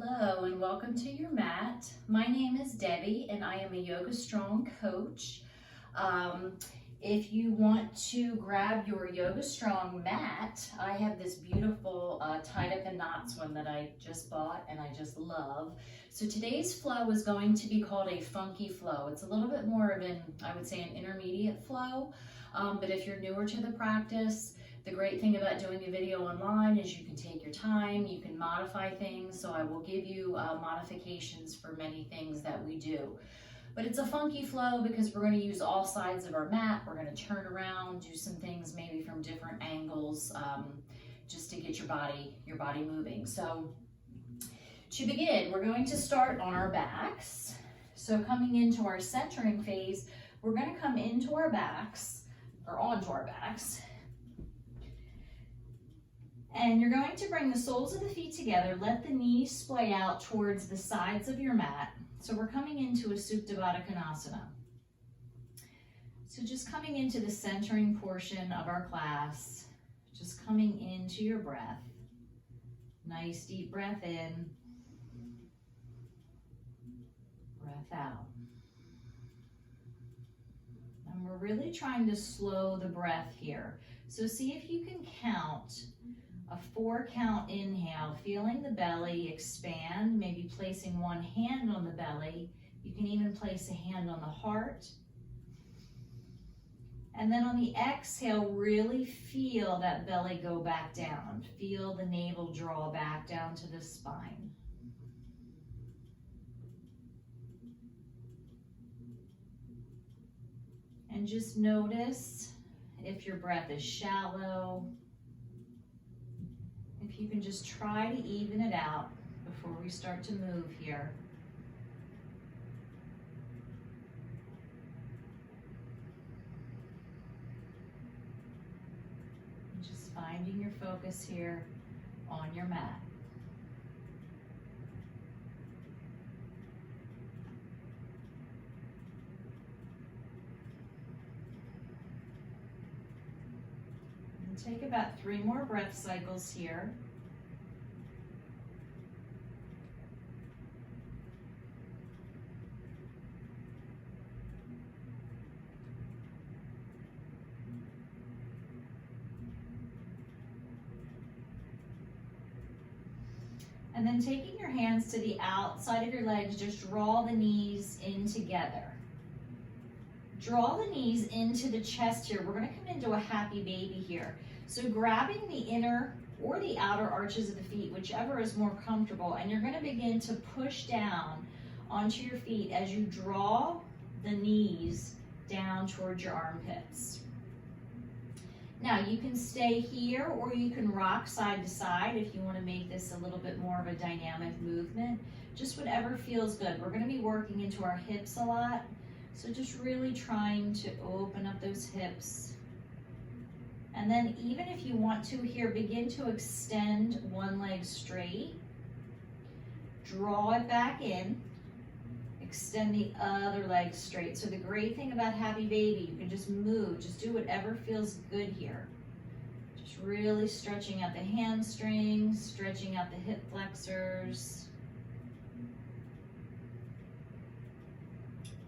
Hello and welcome to your mat. My name is Debbie and I am a Yoga Strong coach. If you want to grab your Yoga Strong mat, I have this beautiful tied up in knots one that I just bought and I just love. So today's flow is going to be called a funky flow. It's a little bit more of an, I would say, an intermediate flow, but if you're newer to the practice, the great thing about doing a video online is you can take your time, you can modify things, so I will give you modifications for many things that we do. But it's a funky flow because we're going to use all sides of our mat. We're going to turn around, do some things maybe from different angles, just to get your body moving. So to begin, we're going to start on our backs. So coming into our centering phase, we're going to come into our backs, or onto our backs. And you're going to bring the soles of the feet together, let the knees splay out towards the sides of your mat. So we're coming into a Supta Baddha Konasana. So just coming into the centering portion of our class, just coming into your breath. Nice deep breath in, breath out. And we're really trying to slow the breath here. So see if you can count a 4-count inhale, feeling the belly expand, maybe placing one hand on the belly. You can even place a hand on the heart. And then on the exhale, really feel that belly go back down. Feel the navel draw back down to the spine. And just notice if your breath is shallow. If you can just try to even it out before we start to move here. And just finding your focus here on your mat. Take about 3 more breath cycles here. And then taking your hands to the outside of your legs, just draw the knees in together. Draw the knees into the chest here. We're going to come into a happy baby here. So grabbing the inner or the outer arches of the feet, whichever is more comfortable, and you're going to begin to push down onto your feet as you draw the knees down towards your armpits. Now you can stay here or you can rock side to side if you want to make this a little bit more of a dynamic movement. Just whatever feels good. We're going to be working into our hips a lot. So just really trying to open up those hips. And then even if you want to here, begin to extend one leg straight. Draw it back in. Extend the other leg straight. So the great thing about Happy Baby, you can just move. Just do whatever feels good here. Just really stretching out the hamstrings, stretching out the hip flexors.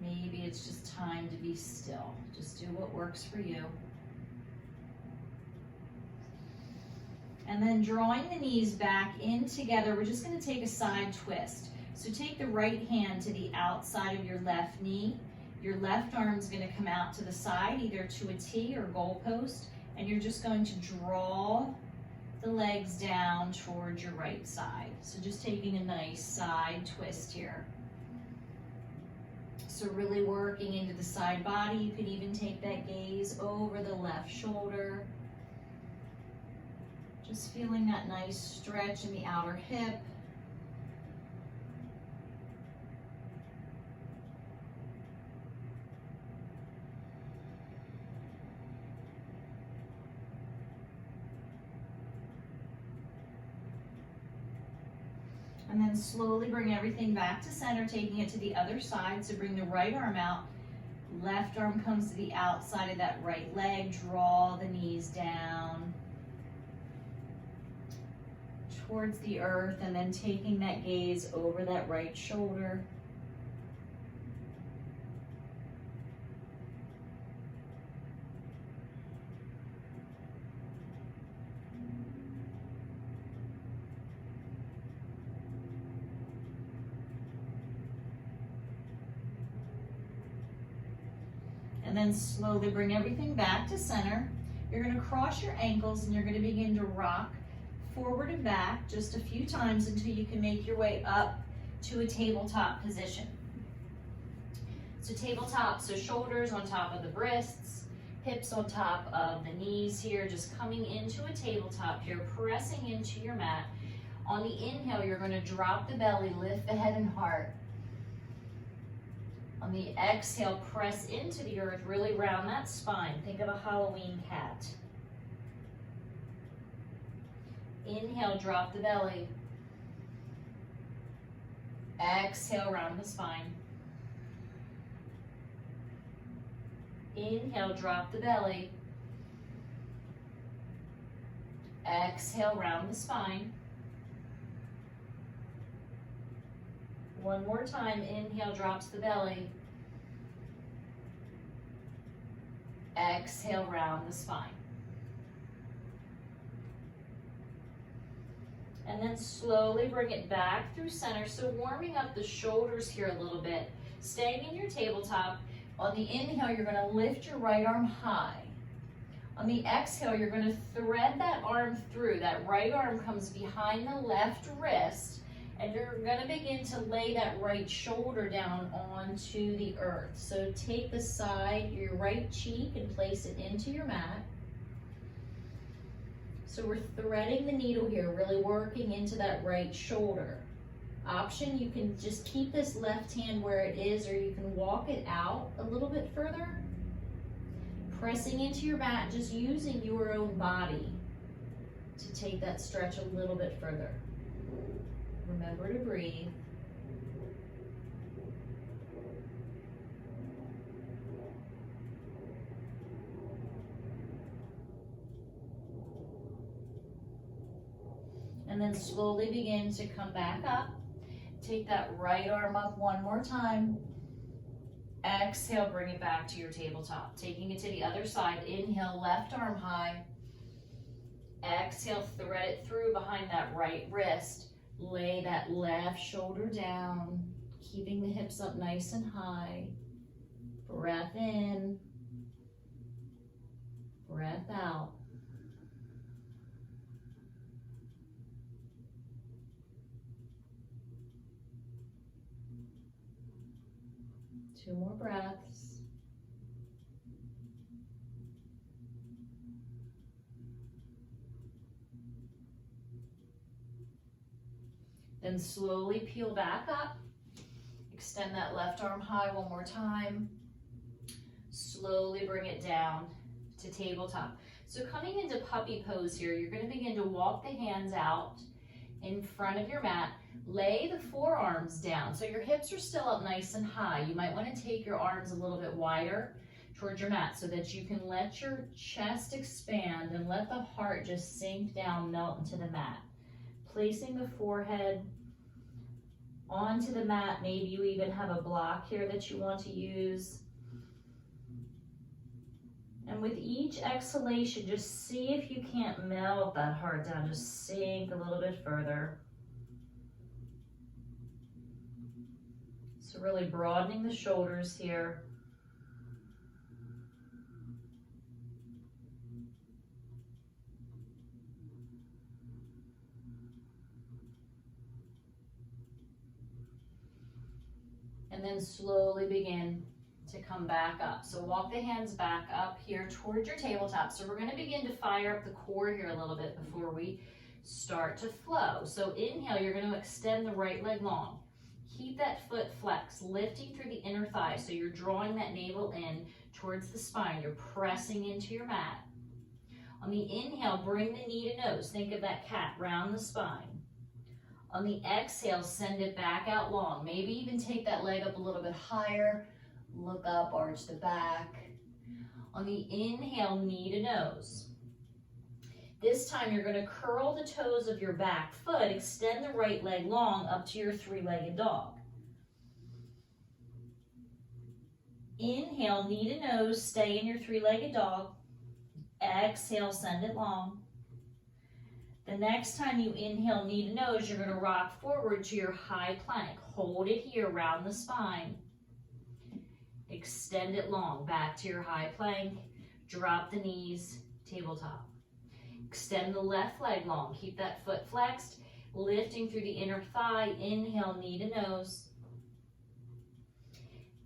Maybe it's just time to be still. Just do what works for you. And then drawing the knees back in together, we're just going to take a side twist. So take the right hand to the outside of your left knee. Your left arm is going to come out to the side, either to a T or goalpost, and you're just going to draw the legs down towards your right side. So just taking a nice side twist here. So really working into the side body. You can even take that gaze over the left shoulder. Just feeling that nice stretch in the outer hip. And then slowly bring everything back to center, taking it to the other side. So bring the right arm out, left arm comes to the outside of that right leg, draw the knees down towards the earth, and then taking that gaze over that right shoulder. And then slowly bring everything back to center. You're going to cross your ankles and you're going to begin to rock forward and back just a few times until you can make your way up to a tabletop position. So tabletop, so shoulders on top of the wrists, hips on top of the knees here, just coming into a tabletop here, pressing into your mat. On the inhale, you're going to drop the belly, lift the head and heart. On the exhale, press into the earth, really round that spine. Think of a Halloween cat. Inhale, drop the belly. Exhale, round the spine. Inhale, drop the belly. Exhale, round the spine. One more time, inhale, drops the belly. Exhale, round the spine. And then slowly bring it back through center. So warming up the shoulders here a little bit. Staying in your tabletop. On the inhale, you're going to lift your right arm high. On the exhale, you're going to thread that arm through. That right arm comes behind the left wrist. And you're going to begin to lay that right shoulder down onto the earth. So take the side, your right cheek, and place it into your mat. So we're threading the needle here, really working into that right shoulder. Option, you can just keep this left hand where it is, or you can walk it out a little bit further. Pressing into your mat, just using your own body to take that stretch a little bit further. Remember to breathe. And then slowly begin to come back up. Take that right arm up one more time. Exhale, bring it back to your tabletop. Taking it to the other side. Inhale, left arm high. Exhale, thread it through behind that right wrist. Lay that left shoulder down, keeping the hips up nice and high. Breath in, breath out. Two more breaths. Then slowly peel back up. Extend that left arm high one more time. Slowly bring it down to tabletop. So coming into puppy pose here, you're going to begin to walk the hands out in front of your mat. Lay the forearms down. So your hips are still up nice and high. You might want to take your arms a little bit wider towards your mat so that you can let your chest expand and let the heart just sink down, melt into the mat. Placing the forehead onto the mat. Maybe you even have a block here that you want to use. And with each exhalation, just see if you can't melt that heart down. Just sink a little bit further. So really broadening the shoulders here. And then slowly begin to come back up. So walk the hands back up here towards your tabletop. So we're going to begin to fire up the core here a little bit before we start to flow. So inhale, you're going to extend the right leg long. Keep that foot flexed, lifting through the inner thigh. So you're drawing that navel in towards the spine. You're pressing into your mat. On the inhale, bring the knee to nose. Think of that cat, round the spine. On the exhale, send it back out long. Maybe even take that leg up a little bit higher. Look up, arch the back. On the inhale, knee to nose. This time you're going to curl the toes of your back foot, extend the right leg long up to your three-legged dog. Inhale, knee to nose, stay in your three-legged dog. Exhale, send it long. The next time you inhale, knee to nose, you're going to rock forward to your high plank. Hold it here, round the spine. Extend it long, back to your high plank. Drop the knees, tabletop. Extend the left leg long. Keep that foot flexed, lifting through the inner thigh. Inhale, knee to nose.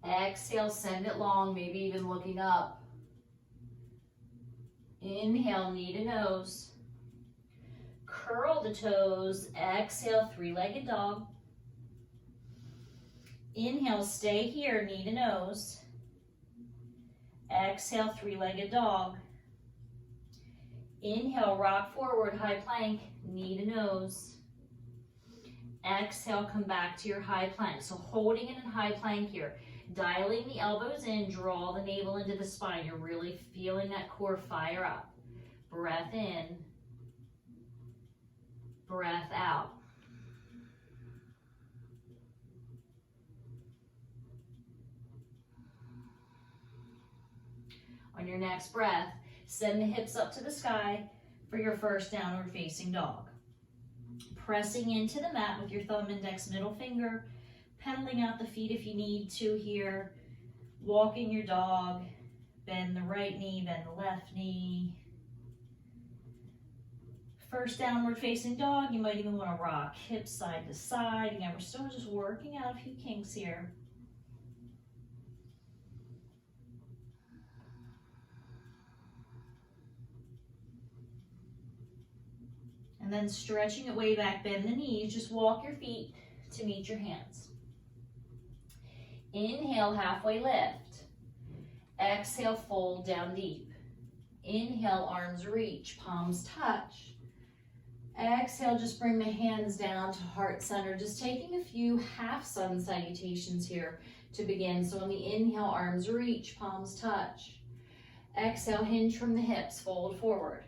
Exhale, send it long, maybe even looking up. Inhale, knee to nose. Curl the toes. Exhale, three-legged dog. Inhale, stay here, knee to nose. Exhale, three-legged dog. Inhale, rock forward, high plank, knee to nose. Exhale, come back to your high plank. So holding it in high plank here. Dialing the elbows in, draw the navel into the spine. You're really feeling that core fire up. Breath in, breath out. On your next breath, send the hips up to the sky for your first downward facing dog. Pressing into the mat with your thumb, index, middle finger, pedaling out the feet if you need to here. Walking your dog, bend the right knee, bend the left knee. First downward facing dog, you might even want to rock hips side to side. Again, we're still just working out a few kinks here. And then stretching it way back, bend the knees, just walk your feet to meet your hands. Inhale, halfway lift. Exhale, fold down deep. Inhale, arms reach, palms touch. Exhale, just bring the hands down to heart center, just taking a few half sun salutations here to begin. So on the inhale, arms reach, palms touch. Exhale, hinge from the hips, fold forward.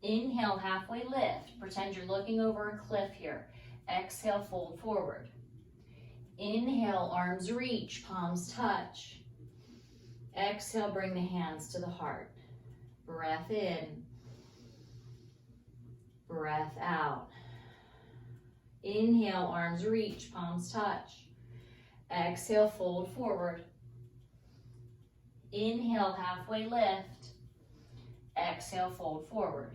Inhale, halfway lift. Pretend you're looking over a cliff here. Exhale, fold forward. Inhale, arms reach, palms touch. Exhale, bring the hands to the heart. Breath in. Breath out. Inhale, arms reach, palms touch. Exhale, fold forward. Inhale, halfway lift. Exhale, fold forward.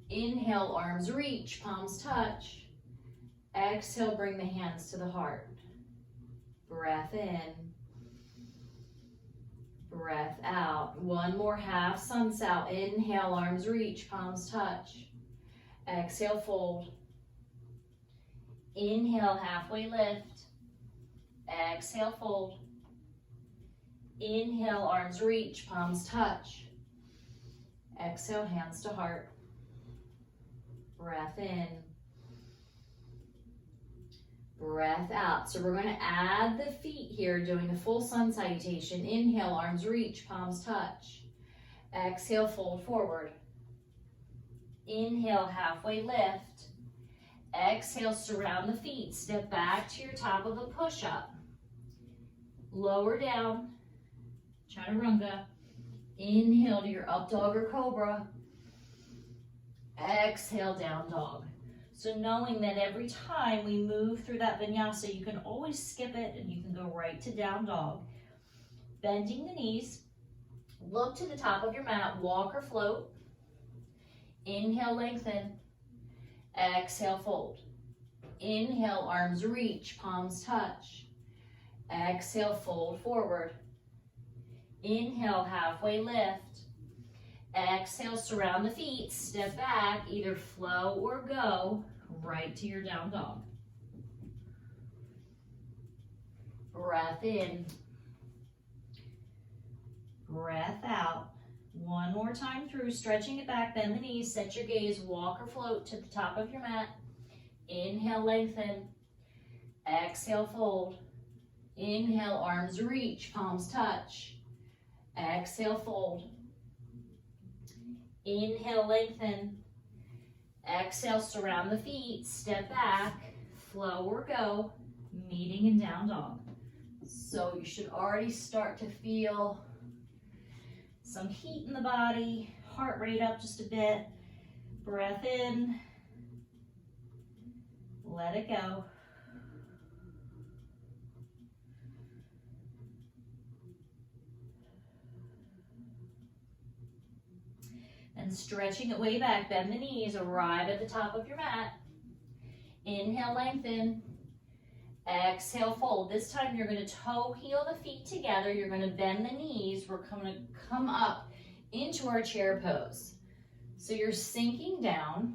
Inhale, arms reach, palms touch. Exhale, bring the hands to the heart. Breath in. Breath out. One more half sun sal. Inhale, arms reach, palms touch. Exhale, fold. Inhale, halfway lift. Exhale, fold. Inhale, arms reach, palms touch. Exhale, hands to heart. Breath in. Breath out. So we're going to add the feet here, doing a full sun salutation. Inhale, arms reach, palms touch. Exhale, fold forward. Inhale, halfway lift. Exhale, surround the feet. Step back to your top of a push-up. Lower down, chaturanga. Inhale to your up dog or cobra. Exhale, down dog. So knowing that every time we move through that vinyasa, you can always skip it and you can go right to down dog. Bending the knees, look to the top of your mat, walk or float. Inhale, lengthen. Exhale, fold. Inhale, arms reach, palms touch. Exhale, fold forward. Inhale, halfway lift. Exhale, surround the feet, step back, either flow or go right to your down dog. Breath in. Breath out. One more time through, stretching it back, bend the knees, set your gaze, walk or float to the top of your mat. Inhale, lengthen. Exhale, fold. Inhale, arms reach, palms touch. Exhale, fold. Inhale, lengthen. Exhale, surround the feet, step back, flow or go, meeting in down dog. So you should already start to feel some heat in the body, heart rate up just a bit. Breath in, let it go. And stretching it way back, bend the knees, arrive at the top of your mat. Inhale, lengthen. Exhale, fold. This time you're going to toe heel the feet together. You're going to bend the knees. We're going to come up into our chair pose. So you're sinking down.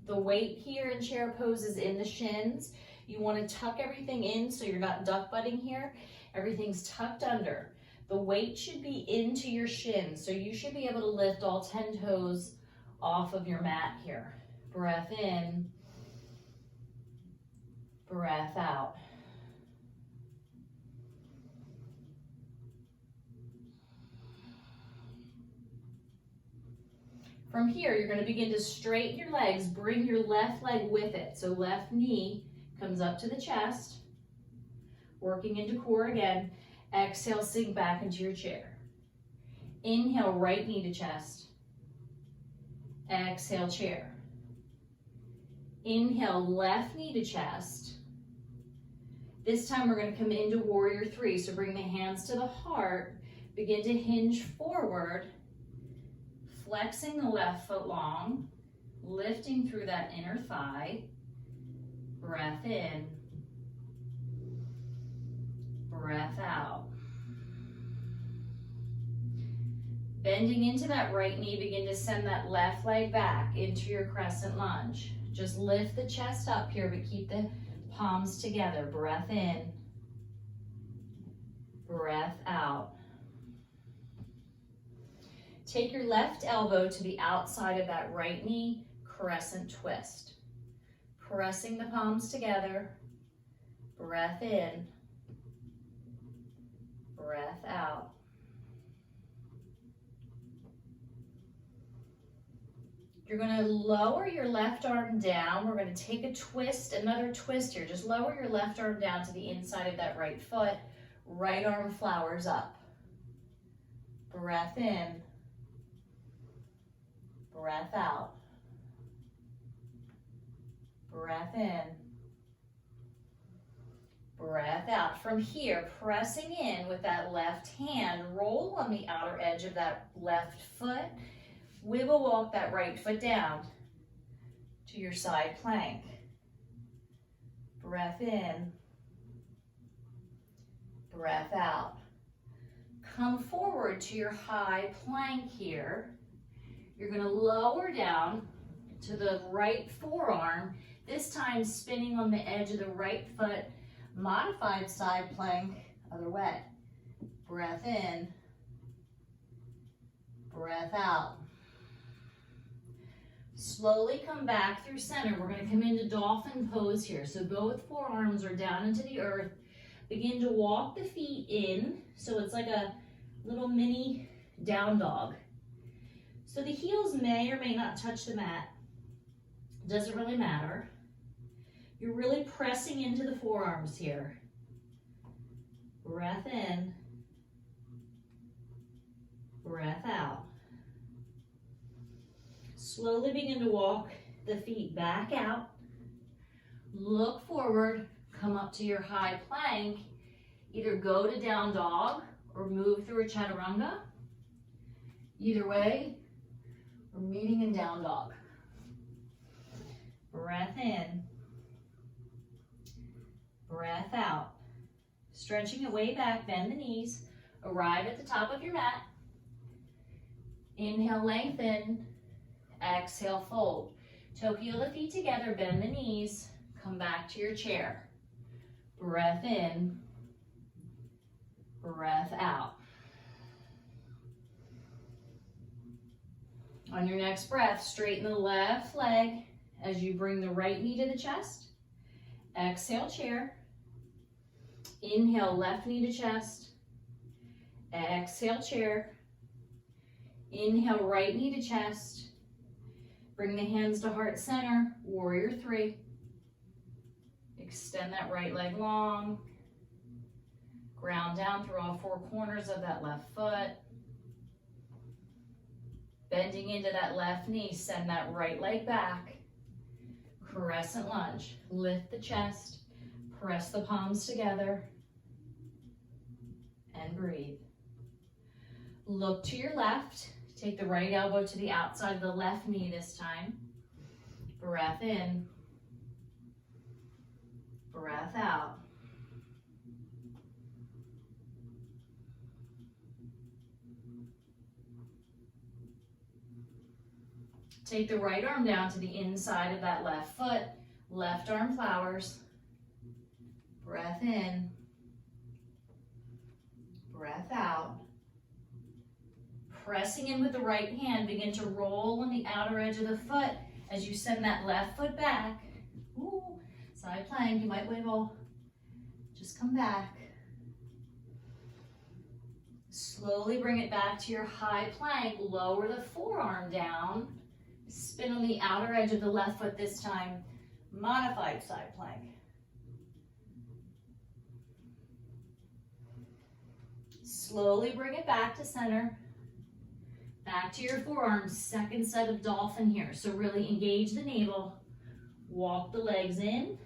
The weight here in chair pose is in the shins. You want to tuck everything in so you're not duck butting here. Everything's tucked under. The weight should be into your shins, so you should be able to lift all 10 toes off of your mat here. Breath in, breath out. From here, you're going to begin to straighten your legs, bring your left leg with it. So left knee comes up to the chest, working into core again. Exhale, sink back into your chair. Inhale, right knee to chest. Exhale, chair. Inhale, left knee to chest. This time we're going to come into warrior three. So bring the hands to the heart, begin to hinge forward, flexing the left foot long, lifting through that inner thigh. Breath in, breath out. Bending into that right knee, begin to send that left leg back into your crescent lunge. Just lift the chest up here, but keep the palms together. Breath in, breath out. Take your left elbow to the outside of that right knee, crescent twist. Pressing the palms together, breath in, breath out. You're going to lower your left arm down. We're going to take a twist, another twist here. Just lower your left arm down to the inside of that right foot. Right arm flowers up. Breath in, breath out. Breath in, breath out. From here, pressing in with that left hand, roll on the outer edge of that left foot. Wiggle walk that right foot down to your side plank. Breath in, breath out. Come forward to your high plank here. You're going to lower down to the right forearm, this time spinning on the edge of the right foot, modified side plank, other way. Breath in, breath out. Slowly come back through center. We're going to come into dolphin pose here. So both forearms are down into the earth. Begin to walk the feet in. So it's like a little mini down dog. So the heels may or may not touch the mat. Doesn't really matter. You're really pressing into the forearms here. Breath in. Breath out. Slowly begin to walk the feet back out. Look forward, come up to your high plank. Either go to down dog or move through a chaturanga. Either way, we're meeting in down dog. Breath in. Breath out. Stretching it way back, bend the knees. Arrive at the top of your mat. Inhale, lengthen. Exhale, fold. Toe heel the feet together, bend the knees. Come back to your chair. Breath in. Breath out. On your next breath, straighten the left leg as you bring the right knee to the chest. Exhale, chair. Inhale, left knee to chest. Exhale, chair. Inhale, right knee to chest. Bring the hands to heart center, warrior three. Extend that right leg long. Ground down through all four corners of that left foot. Bending into that left knee, send that right leg back. Crescent lunge. Lift the chest, press the palms together, and breathe. Look to your left. Take the right elbow to the outside of the left knee this time. Breath in. Breath out. Take the right arm down to the inside of that left foot. Left arm flowers. Breath in. Breath out. Pressing in with the right hand, begin to roll on the outer edge of the foot as you send that left foot back. Ooh, side plank, you might wiggle. Just come back. Slowly bring it back to your high plank. Lower the forearm down. Spin on the outer edge of the left foot this time. Modified side plank. Slowly bring it back to center. Back to your forearms, second set of dolphin here. So really engage the navel, walk the legs in.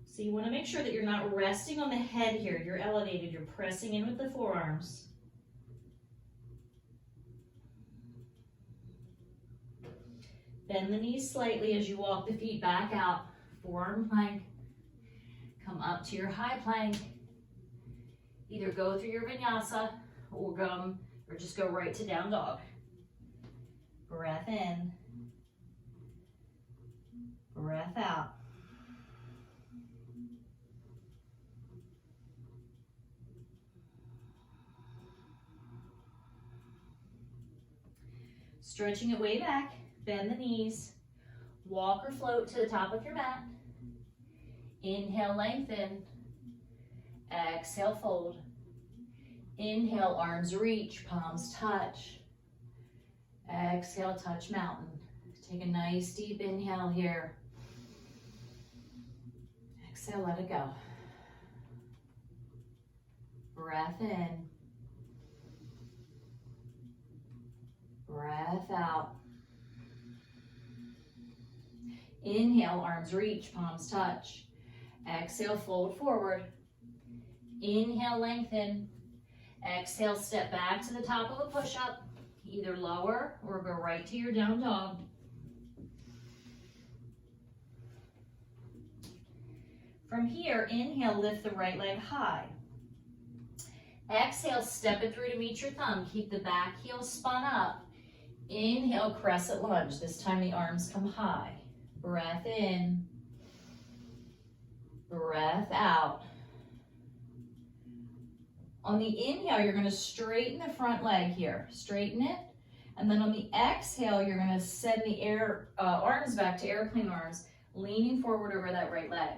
So you want to make sure that you're not resting on the head here. You're elevated, you're pressing in with the forearms. Bend the knees slightly as you walk the feet back out. Forearm plank. Come up to your high plank. Either go through your vinyasa or just go right to down dog. Breath in. Breath out. Stretching it way back. Bend the knees. Walk or float to the top of your mat. Inhale, lengthen. Exhale, fold. Inhale, arms reach, palms touch. Exhale, touch mountain. Take a nice deep inhale here. Exhale, let it go. Breath in. Breath out. Inhale, arms reach, palms touch. Exhale, fold forward. Inhale, lengthen. Exhale, step back to the top of a push-up. Either lower or go right to your down dog. From here, inhale, lift the right leg high. Exhale, step it through to meet your thumb. Keep the back heel spun up. Inhale, crescent lunge. This time the arms come high. Breath in. Breath out. On the inhale, you're going to straighten the front leg here. Straighten it. And then on the exhale, you're going to send the arms back to airplane arms, leaning forward over that right leg.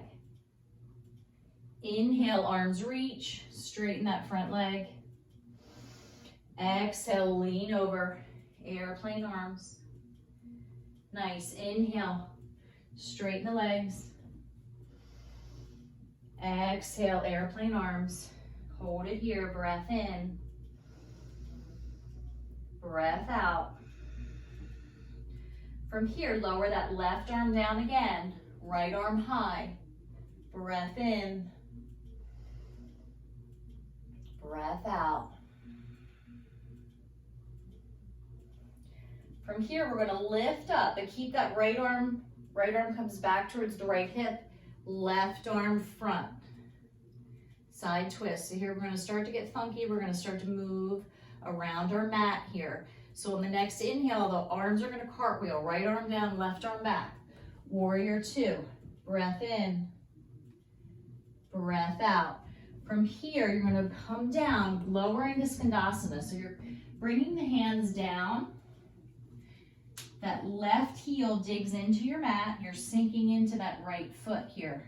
Inhale, arms reach. Straighten that front leg. Exhale, lean over, airplane arms. Nice. Inhale, straighten the legs. Exhale, airplane arms. Hold it here, breath in. Breath out. From here, lower that left arm down again. Right arm high. Breath in. Breath out. From here, we're going to lift up, but keep that right arm comes back towards the right hip, left arm front. Side twist. So here we're going to start to get funky. We're going to start to move around our mat here. So on the next inhale, the arms are going to cartwheel. Right arm down, left arm back. Warrior two. Breath in. Breath out. From here, you're going to come down, lower into Skandasana. So you're bringing the hands down. That left heel digs into your mat. You're sinking into that right foot here.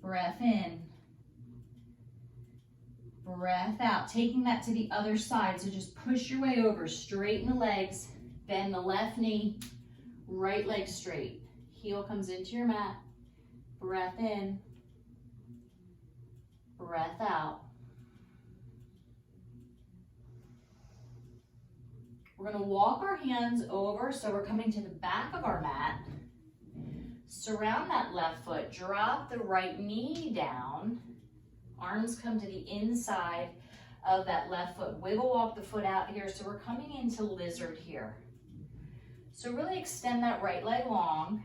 Breath in. breath out. Taking that to the other side, so just push your way over, straighten the legs, bend the left knee, right leg straight. Heel comes into your mat, breath in, breath out. We're going to walk our hands over, so we're coming to the back of our mat. Surround that left foot, drop the right knee down. Arms come to the inside of that left foot. Wiggle walk the foot out here, so we're coming into lizard here. So really extend that right leg long.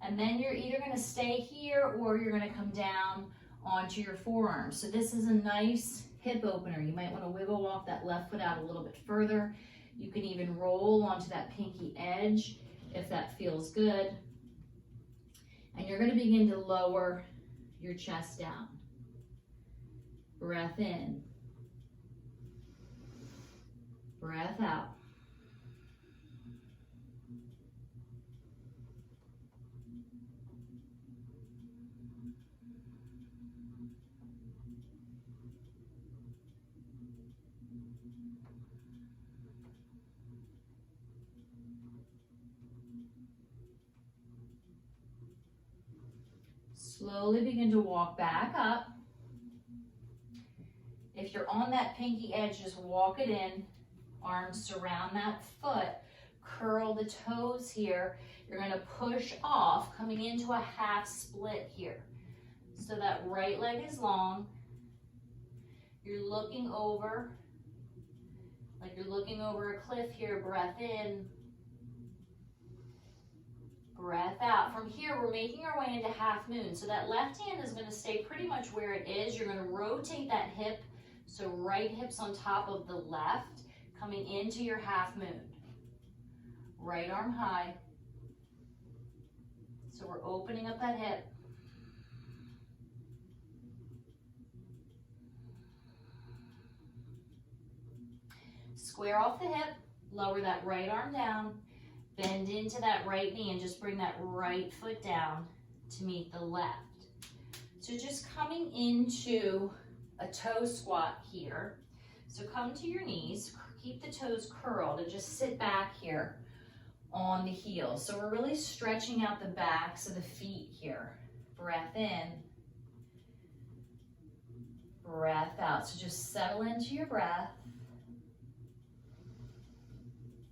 And then you're either going to stay here or you're going to come down onto your forearms. So this is a nice hip opener. You might want to wiggle walk that left foot out a little bit further. You can even roll onto that pinky edge if that feels good. And you're going to begin to lower your chest down. Breath in. Breath out. Slowly begin to walk back up. If you're on that pinky edge, just walk it in. Arms surround that foot. Curl the toes here. You're going to push off, coming into a half split here. So that right leg is long. You're looking over, like you're looking over a cliff here. Breath in. Breath out. From here, we're making our way into half moon. So that left hand is going to stay pretty much where it is. You're going to rotate that hip. So right hip's on top of the left, coming into your half moon. Right arm high. So we're opening up that hip. Square off the hip, lower that right arm down. Bend into that right knee and just bring that right foot down to meet the left. So just coming into a toe squat here. So come to your knees, keep the toes curled and just sit back here on the heels. So we're really stretching out the backs of the feet here. Breath in, breath out. So just settle into your breath.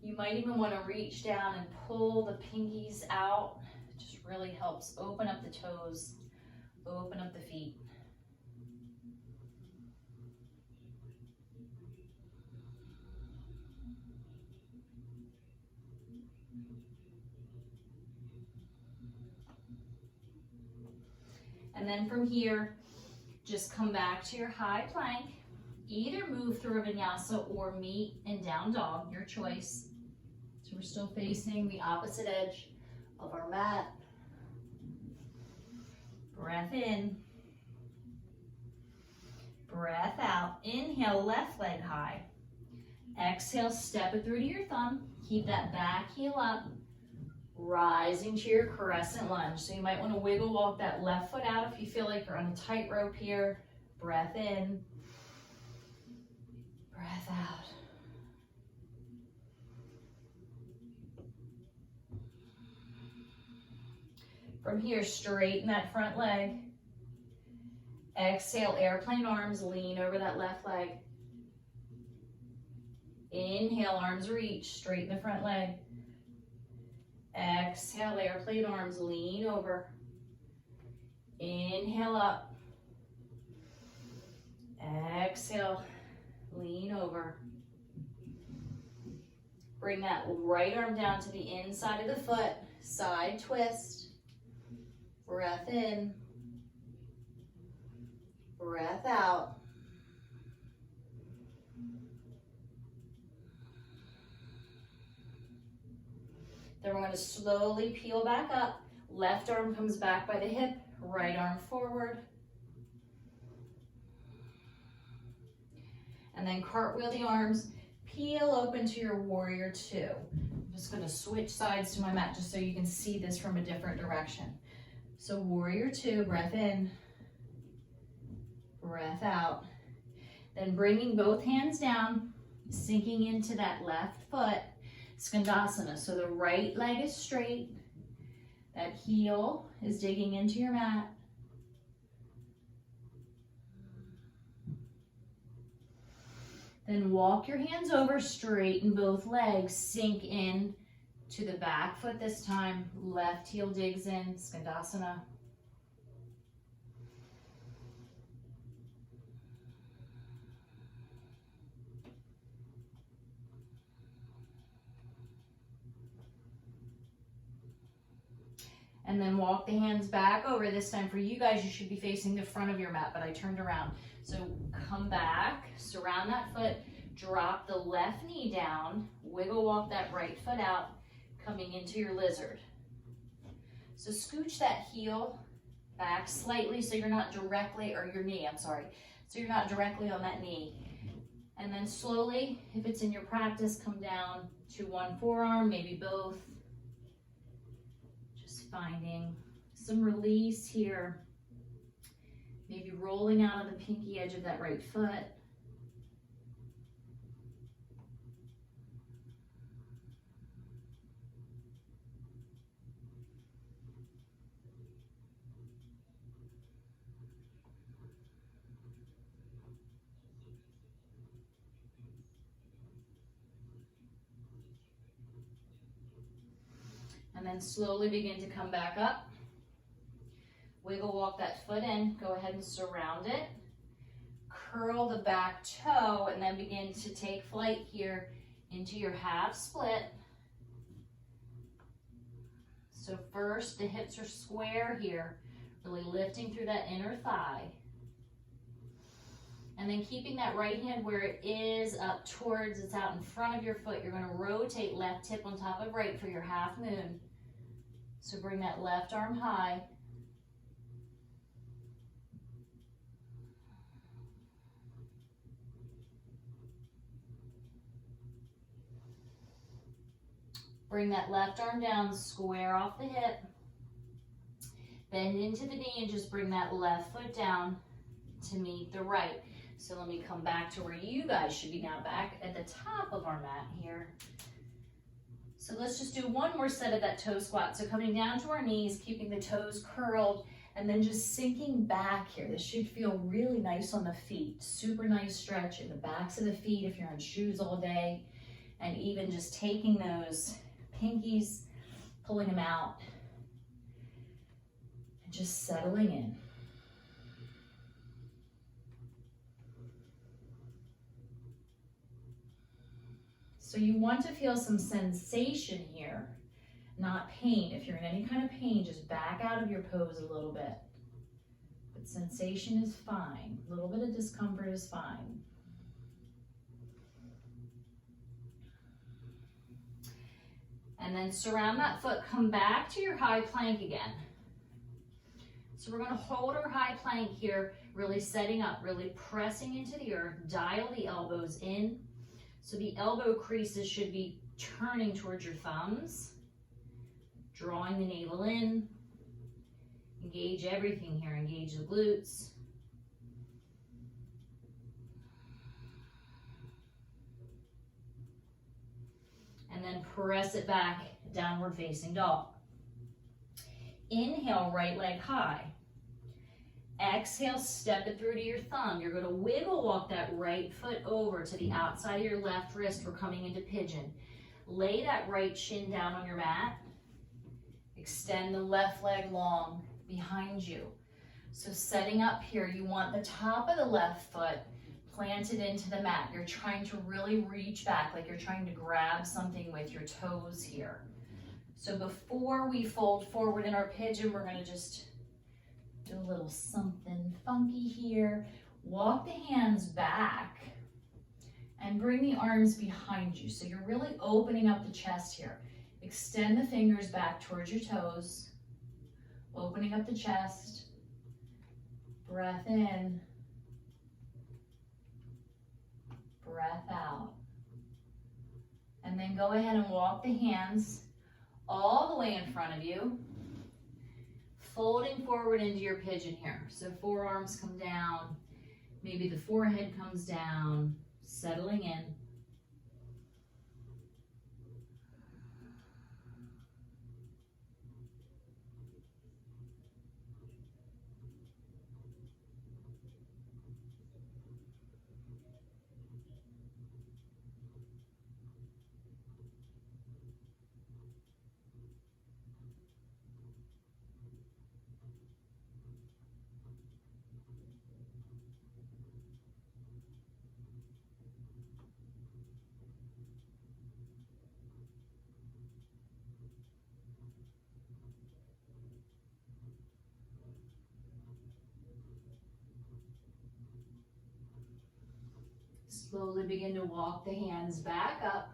You might even want to reach down and pull the pinkies out. It just really helps open up the toes, open up the feet. And then from here, just come back to your high plank. Either move through a vinyasa or meet in down dog, your choice. So we're still facing the opposite edge of our mat. Breath in. Breath out. Inhale, left leg high. Exhale, step it through to your thumb. Keep that back heel up. Rising to your crescent lunge. So you might want to wiggle walk that left foot out if you feel like you're on a tightrope here. Breath in. Breath out. From here, straighten that front leg. Exhale, airplane arms, lean over that left leg. Inhale, arms reach, straighten the front leg. Exhale, airplane arms, lean over. Inhale up. Exhale, lean over. Bring that right arm down to the inside of the foot, side twist. Breath in, breath out. Then we're going to slowly peel back up. Left arm comes back by the hip, right arm forward. And then cartwheel the arms, peel open to your warrior two. I'm just going to switch sides to my mat just so you can see this from a different direction. So warrior two, breath in, breath out. Then bringing both hands down, sinking into that left foot, Skandasana. So the right leg is straight, that heel is digging into your mat. Then walk your hands over, straighten both legs, sink in to the back foot this time. Left heel digs in, Skandasana. And then walk the hands back over. This time for you guys, you should be facing the front of your mat, but I turned around. So come back, surround that foot, drop the left knee down, wiggle walk that right foot out, coming into your lizard. So scooch that heel back slightly so you're not directly, or your knee, I'm sorry, so you're not directly on that knee. And then slowly, if it's in your practice, come down to one forearm, maybe both. Just finding some release here. Maybe rolling out of the pinky edge of that right foot. And then slowly begin to come back up. Wiggle walk that foot in. Go ahead and surround it. Curl the back toe and then begin to take flight here into your half split. So first, the hips are square here, really lifting through that inner thigh. And then keeping that right hand where it is up towards, it's out in front of your foot. You're going to rotate left hip on top of right for your half moon. So bring that left arm high. Bring that left arm down, square off the hip. Bend into the knee and just bring that left foot down to meet the right. So let me come back to where you guys should be now, back at the top of our mat here. So let's just do one more set of that toe squat. So coming down to our knees, keeping the toes curled, and then just sinking back here. This should feel really nice on the feet. Super nice stretch in the backs of the feet if you're on shoes all day. And even just taking those pinkies, pulling them out, and just settling in. So you want to feel some sensation here, not pain. If you're in any kind of pain, just back out of your pose a little bit. But sensation is fine. A little bit of discomfort is fine. And then surround that foot, come back to your high plank again. So we're going to hold our high plank here, really setting up, really pressing into the earth, dial the elbows in. So the elbow creases should be turning towards your thumbs, drawing the navel in. Engage everything here, engage the glutes. And then press it back, downward facing dog. Inhale, right leg high. Exhale, step it through to your thumb. You're going to wiggle walk that right foot over to the outside of your left wrist. We're coming into pigeon. Lay that right shin down on your mat. Extend the left leg long behind you. So setting up here, you want the top of the left foot planted into the mat. You're trying to really reach back, like you're trying to grab something with your toes here. So before we fold forward in our pigeon, we're going to just do a little something funky here. Walk the hands back and bring the arms behind you. So you're really opening up the chest here. Extend the fingers back towards your toes, opening up the chest. Breath in, breath out. And then go ahead and walk the hands all the way in front of you, folding forward into your pigeon here. So forearms come down, Maybe the forehead comes down, settling in. Slowly begin to walk the hands back up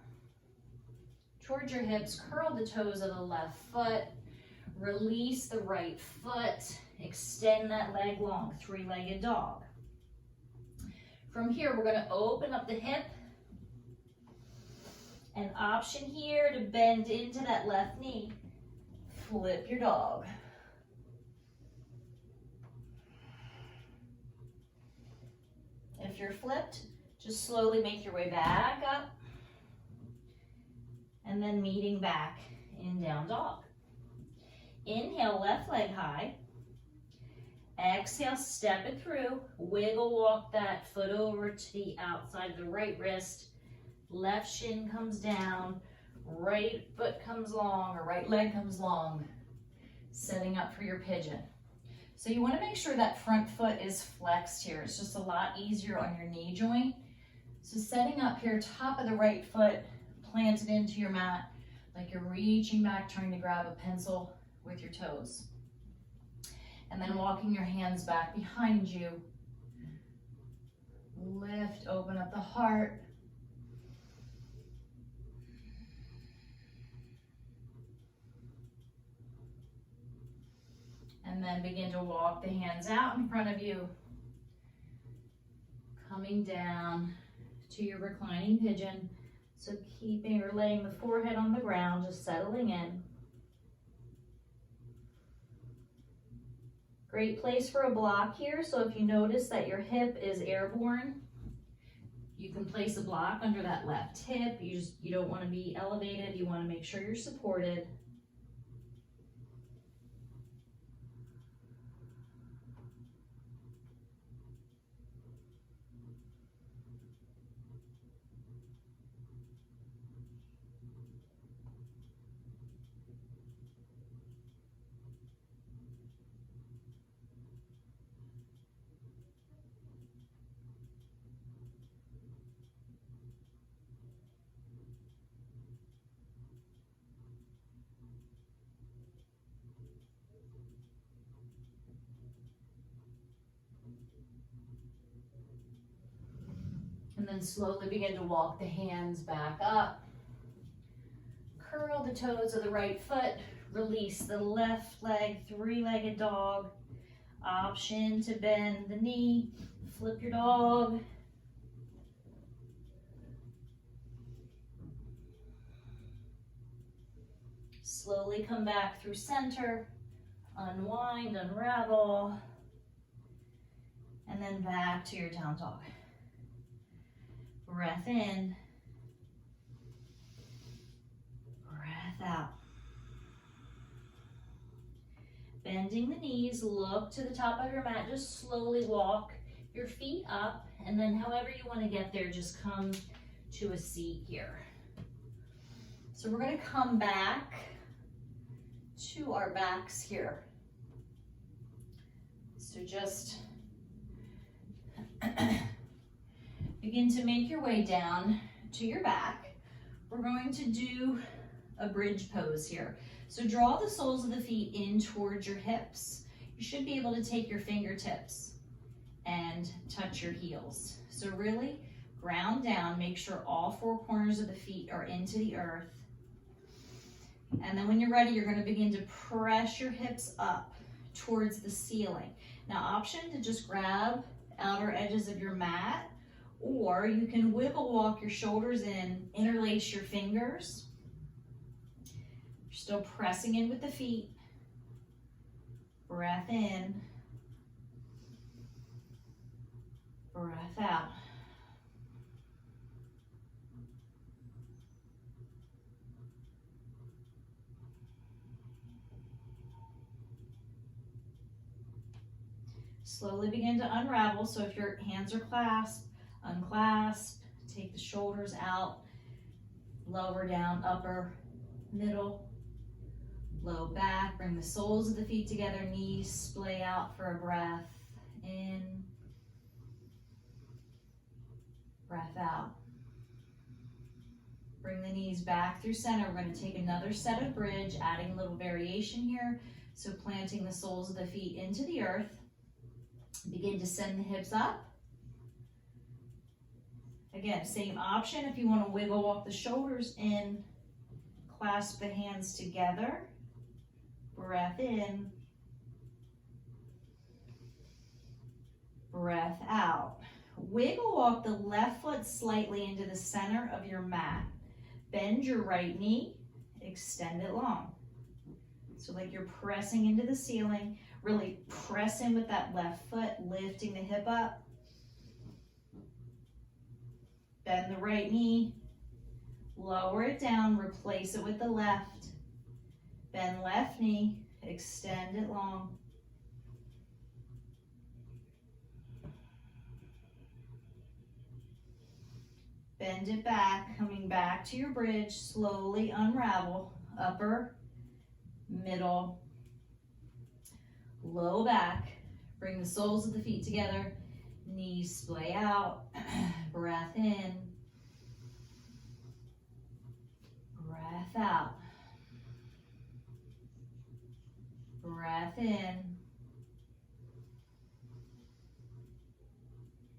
towards your hips. Curl the toes of the left foot. Release the right foot. Extend that leg long, three-legged dog. From here, we're going to open up the hip. An option here to bend into that left knee. Flip your dog. If you're flipped, just slowly make your way back up. And then meeting back in down dog. Inhale, left leg high. Exhale, step it through. Wiggle walk that foot over to the outside of the right wrist. Left shin comes down. Right foot comes long, or right leg comes long. Setting up for your pigeon. So you want to make sure that front foot is flexed here. It's just a lot easier on your knee joint. So setting up here, top of the right foot, planted into your mat, like you're reaching back, trying to grab a pencil with your toes. And then walking your hands back behind you. Lift, open up the heart. And then begin to walk the hands out in front of you. Coming down to your reclining pigeon. So keeping or laying the forehead on the ground, just settling in. Great place for a block here. So if you notice that your hip is airborne, you can place a block under that left hip. You don't want to be elevated. You want to make sure you're supported. And then slowly begin to walk the hands back up. Curl the toes of the right foot. Release the left leg, three-legged dog. Option to bend the knee. Flip your dog. Slowly come back through center. Unwind, unravel. And then back to your down dog. Breath in, breath out. Bending the knees, look to the top of your mat, just slowly walk your feet up, and then however you want to get there, just come to a seat here. So we're going to come back to our backs here. So just begin to make your way down to your back. We're going to do a bridge pose here. So draw the soles of the feet in towards your hips. You should be able to take your fingertips and touch your heels. So really ground down, make sure all four corners of the feet are into the earth. And then when you're ready, you're going to begin to press your hips up towards the ceiling. Now, option to just grab outer edges of your mat, or you can wiggle walk your shoulders in, interlace your fingers. You're still pressing in with the feet. Breath in. Breath out. Slowly begin to unravel. So if your hands are clasped, unclasp, take the shoulders out, lower down, upper, middle, low back. Bring the soles of the feet together, knees splay out for a breath in, breath out. Bring the knees back through center. We're going to take another set of bridge, adding a little variation here. So planting the soles of the feet into the earth. Begin to send the hips up. Again, same option if you want to wiggle walk the shoulders in, clasp the hands together, breath in, breath out. Wiggle walk the left foot slightly into the center of your mat. Bend your right knee, extend it long. So like you're pressing into the ceiling, really press in with that left foot, lifting the hip up. Bend the right knee, lower it down, replace it with the left. Bend left knee, extend it long. Bend it back, coming back to your bridge, slowly unravel, upper, middle, low back. Bring the soles of the feet together, knees splay out, breath in, breath out, breath in,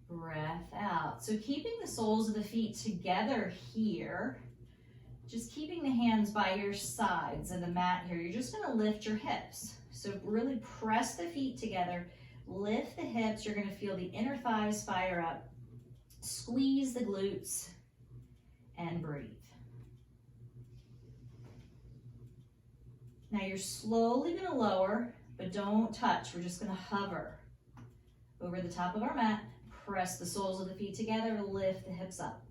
breath out. So keeping the soles of the feet together here, just keeping the hands by your sides of the mat here, you're just gonna lift your hips. So really press the feet together, lift the hips, you're gonna feel the inner thighs fire up, squeeze the glutes, and breathe. Now you're slowly gonna lower, but don't touch, we're just gonna hover over the top of our mat, press the soles of the feet together, lift the hips up.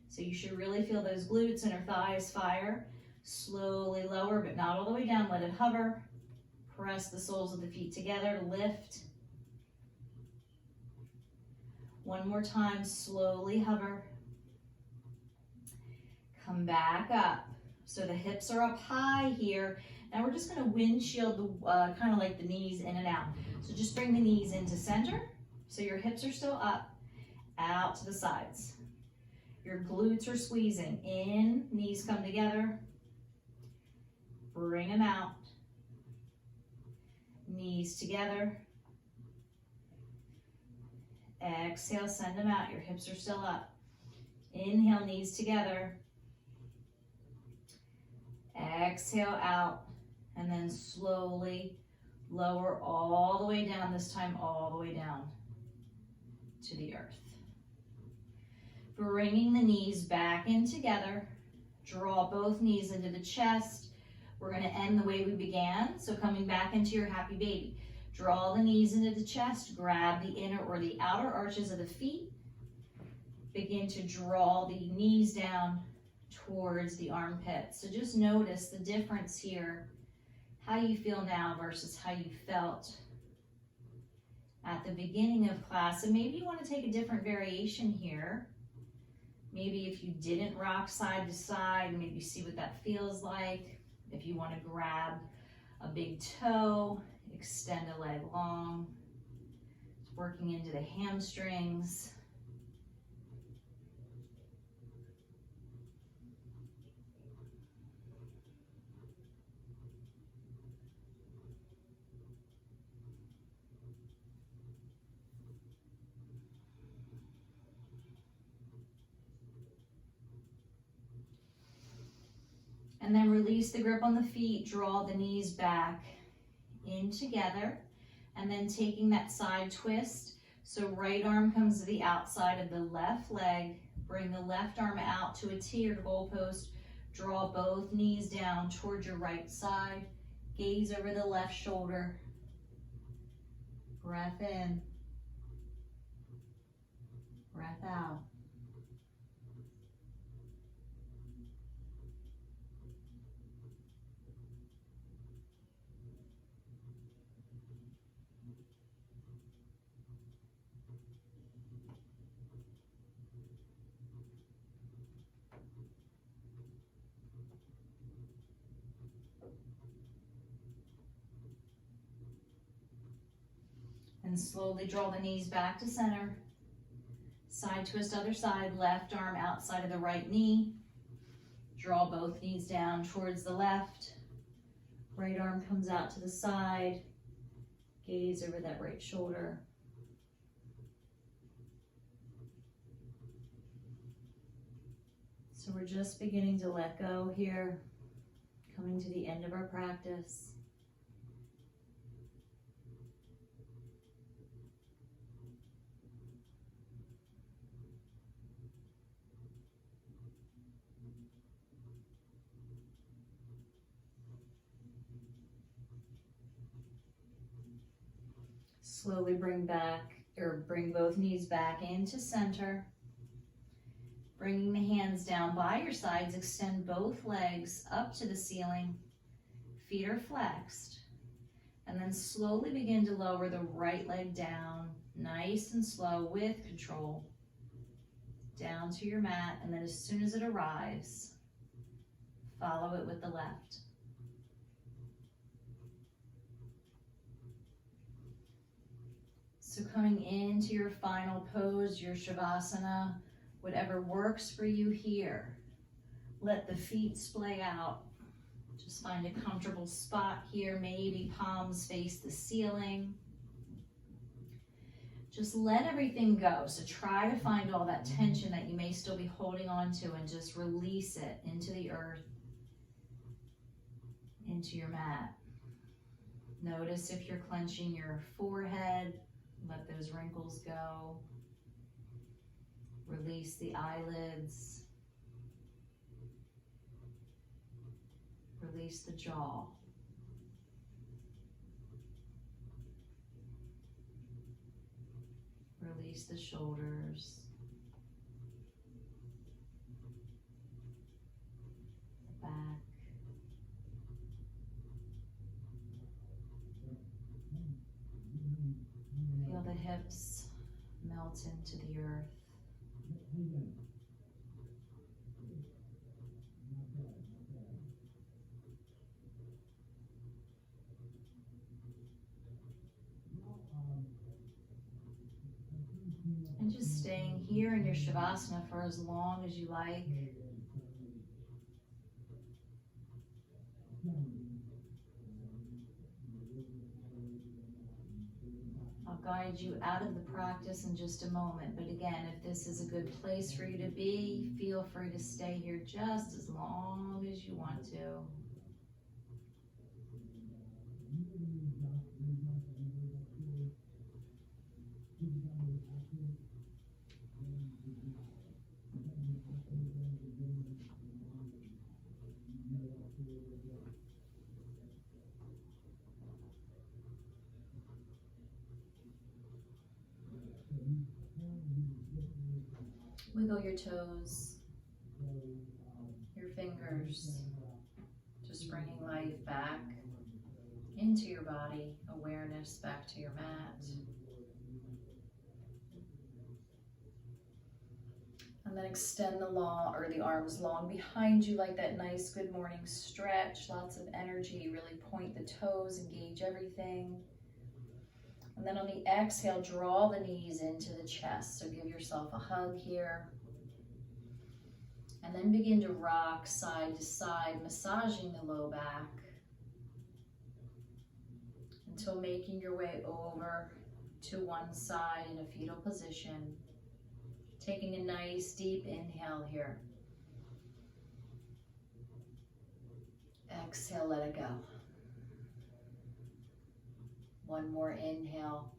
So you should really feel those glutes, inner thighs fire. Slowly lower, but not all the way down, let it hover. Press the soles of the feet together, lift. One more time, slowly hover. Come back up. So the hips are up high here. Now we're just gonna windshield the, kind of like the knees in and out. So just bring the knees into center. So your hips are still up, out to the sides. Your glutes are squeezing. In, knees come together. Bring them out. Knees together. Exhale, send them out. Your hips are still up. Inhale, knees together. Exhale out. And then slowly lower all the way down, this time all the way down to the earth. Bringing the knees back in together. Draw both knees into the chest. We're going to end the way we began. So coming back into your happy baby. Draw the knees into the chest. Grab the inner or the outer arches of the feet. Begin to draw the knees down towards the armpits. So just notice the difference here. How you feel now versus how you felt at the beginning of class. And maybe you want to take a different variation here. Maybe if you didn't rock side to side, maybe see what that feels like. If you want to grab a big toe, extend a leg long. It's working into the hamstrings. And then release the grip on the feet, draw the knees back in together, and then taking that side twist. So right arm comes to the outside of the left leg, bring the left arm out to a T or goalpost, draw both knees down towards your right side, gaze over the left shoulder, breath in, Breath out. And slowly draw the knees back to center. Side twist, other side, left arm outside of the right knee. Draw both knees down towards the left. Right arm comes out to the side. Gaze over that right shoulder. So we're just beginning to let go here, coming to the end of our practice. Slowly bring both knees back into center. Bringing the hands down by your sides, extend both legs up to the ceiling. Feet are flexed. And then slowly begin to lower the right leg down, nice and slow with control, down to your mat. And then as soon as it arrives, follow it with the left. So coming into your final pose, your Shavasana, whatever works for you here. Let the feet splay out. Just find a comfortable spot here. Maybe palms face the ceiling. Just let everything go. So try to find all that tension that you may still be holding on to and just release it into the earth, into your mat. Notice if you're clenching your forehead. Let those wrinkles go. Release the eyelids. Release the jaw. Release the shoulders. The back. Feel the hips melt into the earth. And just staying here in your Shavasana for as long as you like. I'll guide you out of the practice in just a moment, but again, if this is a good place for you to be, feel free to stay here just as long as you want to. Wiggle your toes, your fingers, just bringing life back into your body, awareness back to your mat. And then extend the arms long behind you like that nice good morning stretch, lots of energy, really point the toes, engage everything. And then on the exhale, draw the knees into the chest. So give yourself a hug here. And then begin to rock side to side, massaging the low back until making your way over to one side in a fetal position. Taking a nice deep inhale here. Exhale, let it go. One more inhale.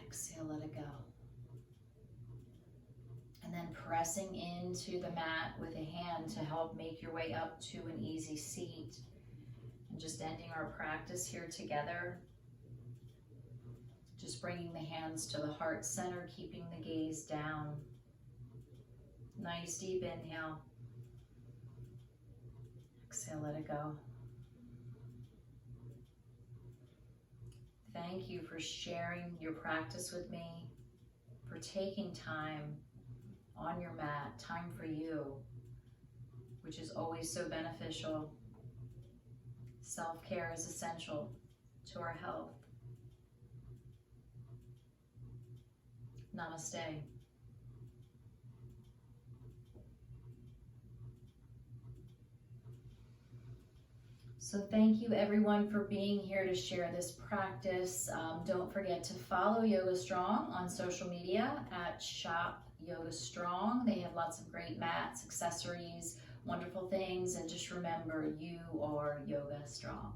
Exhale, let it go. And then pressing into the mat with a hand to help make your way up to an easy seat. And just ending our practice here together. Just bringing the hands to the heart center, keeping the gaze down. Nice deep inhale. Exhale, let it go. Thank you for sharing your practice with me, for taking time on your mat, time for you, which is always so beneficial. Self-care is essential to our health. Namaste. So thank you everyone for being here to share this practice. Don't forget to follow Yoga Strong on social media at Shop Yoga Strong. They have lots of great mats, accessories, wonderful things, and just remember, you are Yoga Strong.